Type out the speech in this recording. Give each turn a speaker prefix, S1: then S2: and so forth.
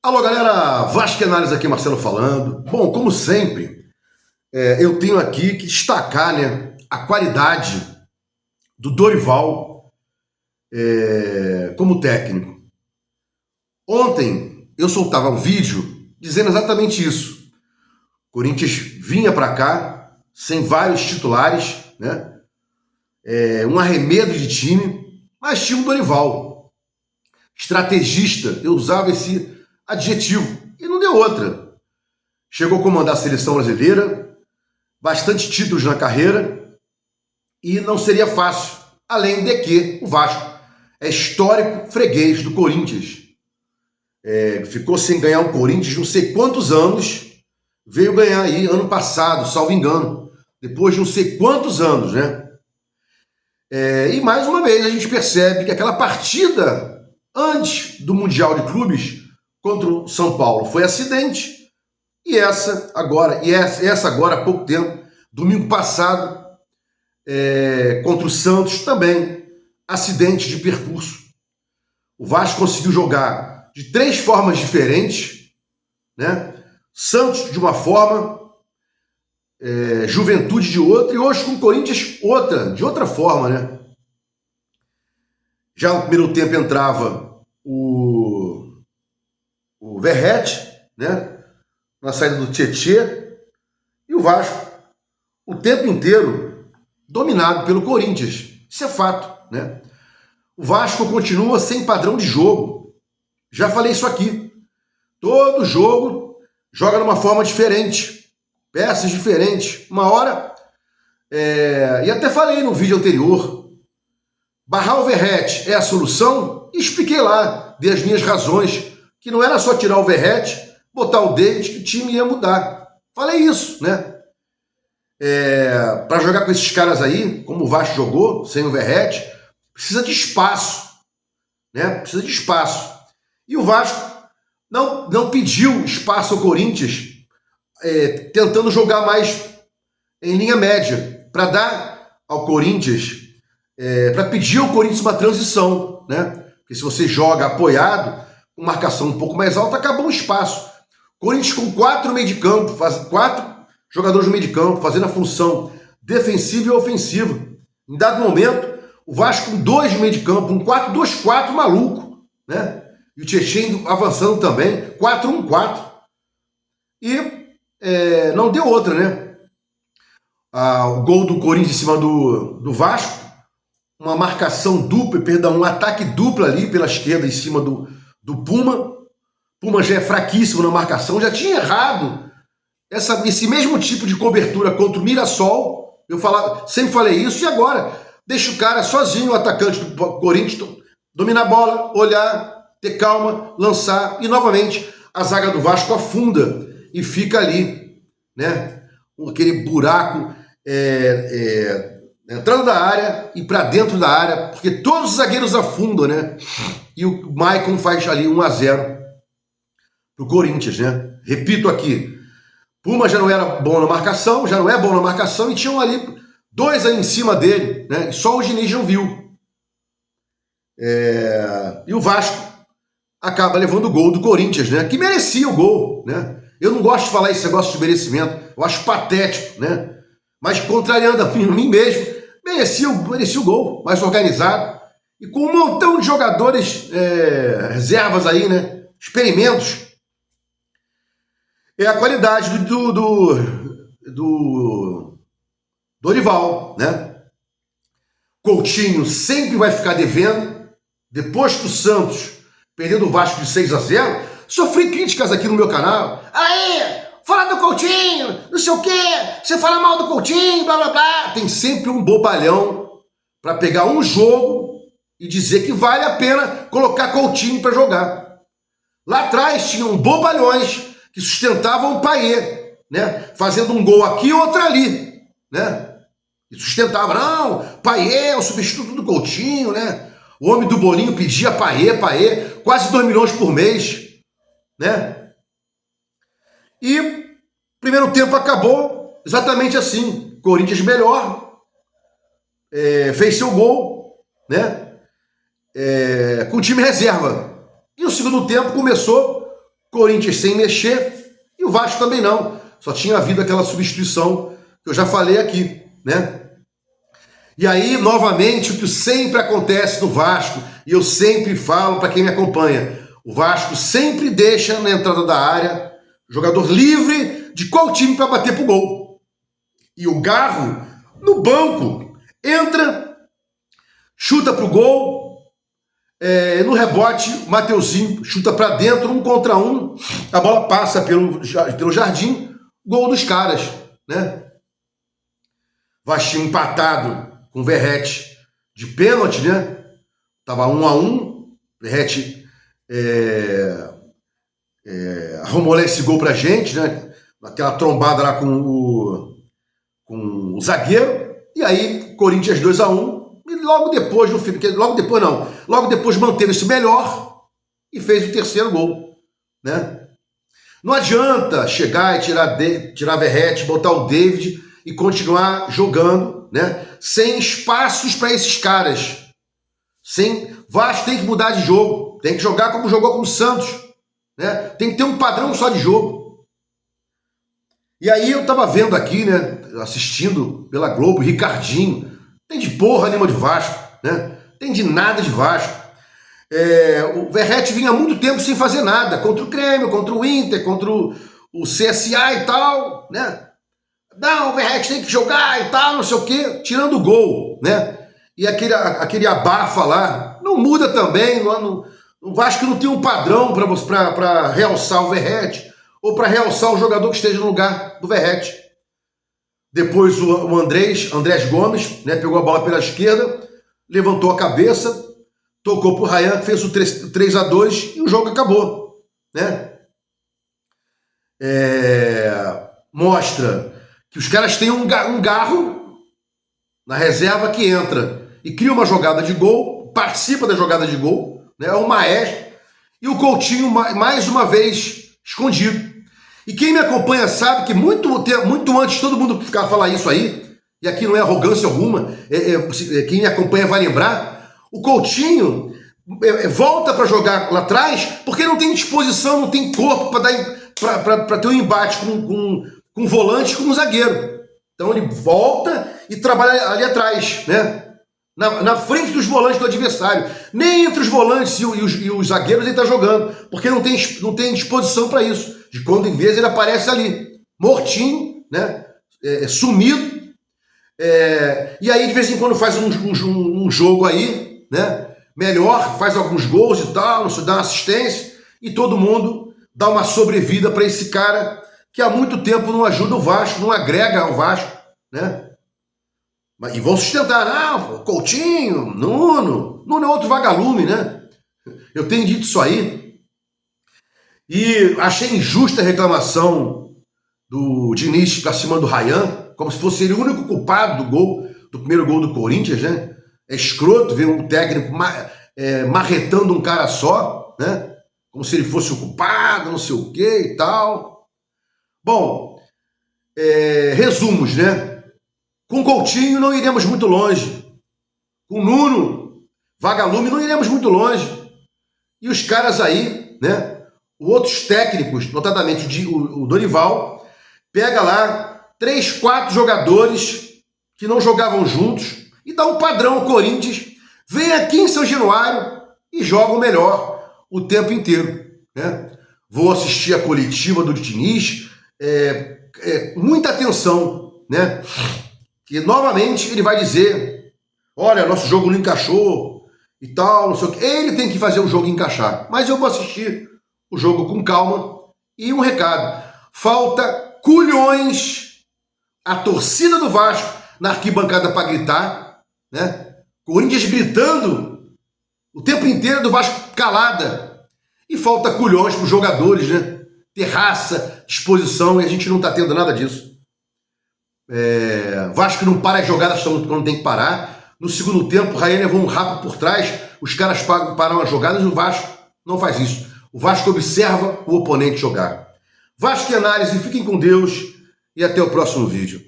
S1: Alô, galera, Vascaínos aqui, Marcelo falando. Bom, como sempre, eu tenho aqui que destacar, a qualidade do Dorival como técnico. Ontem eu soltava um vídeo dizendo exatamente isso. O Corinthians vinha para cá sem vários titulares, um arremedo de time, mas tinha um Dorival. Estrategista, eu usava esse adjetivo, e não deu outra. Chegou a comandar a seleção brasileira, bastante títulos na carreira, e não seria fácil, além de que o Vasco é histórico freguês do Corinthians. Ficou sem ganhar o Corinthians não sei quantos anos, veio ganhar aí ano passado, salvo engano, depois de não sei quantos anos, e mais uma vez a gente percebe que aquela partida antes do Mundial de Clubes contra o São Paulo foi acidente, e essa agora há pouco tempo, domingo passado, contra o Santos, também acidente de percurso. O Vasco conseguiu jogar de três formas diferentes, Santos de uma forma, Juventude de outra, e hoje com o Corinthians de outra forma, Já no primeiro tempo entrava o Verratti, na saída do Tietê, e o Vasco o tempo inteiro dominado pelo Corinthians. Isso é fato, O Vasco continua sem padrão de jogo. Já falei isso aqui. Todo jogo joga de uma forma diferente, peças diferentes. Uma hora, e até falei no vídeo anterior, barrar o Verratti é a solução? E expliquei lá, dei as minhas razões, que não era só tirar o Verratti, botar o David, que o time ia mudar. Falei isso, para jogar com esses caras aí, como o Vasco jogou, sem o Verratti, precisa de espaço, Precisa de espaço. E o Vasco não pediu espaço ao Corinthians, tentando jogar mais em linha média, para dar ao Corinthians, para pedir ao Corinthians uma transição, Porque se você joga apoiado, com marcação um pouco mais alta, acabou o espaço. Corinthians com quatro jogadores no meio de campo, fazendo a função defensiva e ofensiva. Em dado momento, o Vasco com dois no meio de campo, um 4-2-4 maluco, E o Tietê avançando também, 4-1-4. E não deu outra, O gol do Corinthians em cima do Vasco, uma marcação dupla, um ataque duplo ali pela esquerda em cima do Puma. Puma já é fraquíssimo na marcação, já tinha errado esse mesmo tipo de cobertura contra o Mirassol. Eu sempre falei isso, e agora deixa o cara sozinho, o atacante do Corinthians, dominar a bola, olhar, ter calma, lançar, e novamente a zaga do Vasco afunda e fica ali, aquele buraco entrando da área e para dentro da área, porque todos os zagueiros afundam, E o Maicon faz ali 1-0 pro Corinthians, Repito aqui, Puma já não era bom na marcação, já não é bom na marcação, e tinham ali dois aí em cima dele, E só o Diniz não viu. E o Vasco acaba levando o gol do Corinthians, que merecia o gol, Eu não gosto de falar esse negócio de merecimento, eu acho patético, Mas contrariando a mim mesmo, merecia o gol, mais organizado, e com um montão de jogadores reservas aí, experimentos. É a qualidade do Dorival, Coutinho sempre vai ficar devendo. Depois que o Santos perdeu do Vasco de 6-0, sofri críticas aqui no meu canal. Aí, fala do Coutinho, não sei o quê, você fala mal do Coutinho, blá blá blá. Tem sempre um bobalhão para pegar um jogo e dizer que vale a pena colocar Coutinho para jogar. Lá atrás tinham bobalhões que sustentavam o Payet, Fazendo um gol aqui e outro ali, E sustentava, não, Payet é o substituto do Coutinho, O homem do bolinho pedia Payet, quase 2 milhões por mês, E primeiro tempo acabou exatamente assim. Corinthians melhor, fez seu gol, com o time reserva. E o segundo tempo começou Corinthians sem mexer e o Vasco também não. Só tinha havido aquela substituição que eu já falei aqui, né? E aí, novamente, o que sempre acontece no Vasco, e eu sempre falo para quem me acompanha, o Vasco sempre deixa na entrada da área jogador livre de qual time para bater pro gol. E o Garro, no banco, entra, chuta pro gol, no rebote, o Mateuzinho chuta para dentro, 1 contra 1, a bola passa pelo Jardim, gol dos caras, né? Vasco empatado com o Verratti de pênalti, né? Tava 1-1, Verratti arrumou lá esse gol pra gente, né? Aquela trombada lá com o zagueiro, e aí Corinthians 2-1, e logo depois, logo depois manteve isso melhor e fez o terceiro gol, né? Não adianta chegar e tirar Verratti, botar o David e continuar jogando, né? Sem espaços para esses caras. Vasco tem que mudar de jogo, tem que jogar como jogou com o Santos, né? Tem que ter um padrão só de jogo. E aí eu tava vendo aqui, né, assistindo pela Globo, Ricardinho, tem de porra nenhuma de Vasco, né? Tem de nada de Vasco. O Verratti vinha há muito tempo sem fazer nada, contra o Grêmio, contra o Inter, contra o CSA e tal, né? Não, o Verratti tem que jogar e tal, não sei o quê, tirando o gol, né? E aquele abafa lá, não muda também, o Vasco não tem um padrão para realçar o Verratti, ou para realçar o jogador que esteja no lugar do Verratti. Depois o Andrés Gomes, né, pegou a bola pela esquerda, levantou a cabeça, tocou pro Ryan, que fez o 3-2 e o jogo acabou, né? Mostra que os caras têm um garro na reserva que entra e cria uma jogada de gol, participa da jogada de gol, né? É um maestro, e o Coutinho mais uma vez escondido. E quem me acompanha sabe que muito antes de todo mundo ficar falar isso aí, e aqui não é arrogância alguma, quem me acompanha vai lembrar, o Coutinho volta para jogar lá atrás porque não tem disposição, não tem corpo para ter um embate com um volante, com um zagueiro. Então ele volta e trabalha ali atrás, né? Na frente dos volantes do adversário. Nem entre os volantes e os zagueiros ele está jogando, porque não tem disposição para isso. De quando em vez ele aparece ali, mortinho, né? Sumido. E aí de vez em quando faz um jogo aí, né? Melhor, faz alguns gols e tal, dá uma assistência, e todo mundo dá uma sobrevida para esse cara que há muito tempo não ajuda o Vasco, não agrega ao Vasco, né? E vão sustentar, Coutinho, Nuno é outro vagalume, né? Eu tenho dito isso aí. E achei injusta a reclamação do Diniz para cima do Ryan, como se fosse ele o único culpado do primeiro gol do Corinthians, né? É escroto ver um técnico marretando um cara só, né? Como se ele fosse o culpado, não sei o que e tal. Bom, resumos, né? Com Coutinho não iremos muito longe. Com Nuno, vagalume, não iremos muito longe. E os caras aí, né? Outros técnicos, notadamente o Dorival, pega lá 3, 4 jogadores que não jogavam juntos e dá um padrão ao Corinthians, vem aqui em São Januário e joga o melhor o tempo inteiro, né? Vou assistir a coletiva do Diniz, muita atenção, né? Que novamente ele vai dizer, olha, nosso jogo não encaixou e tal, não sei o que. Ele tem que fazer o jogo encaixar, mas eu vou assistir o jogo com calma. E um recado, falta culhões a torcida do Vasco na arquibancada para gritar, né? Corinthians gritando o tempo inteiro, do Vasco calada. E falta culhões para os jogadores, né? Ter raça, disposição, e a gente não está tendo nada disso. Vasco não para as jogadas quando tem que parar. No segundo tempo, o Raí levou um rapa por trás, os caras param as jogadas e o Vasco não faz isso. O Vasco observa o oponente jogar. Vasco e Análise, fiquem com Deus e até o próximo vídeo.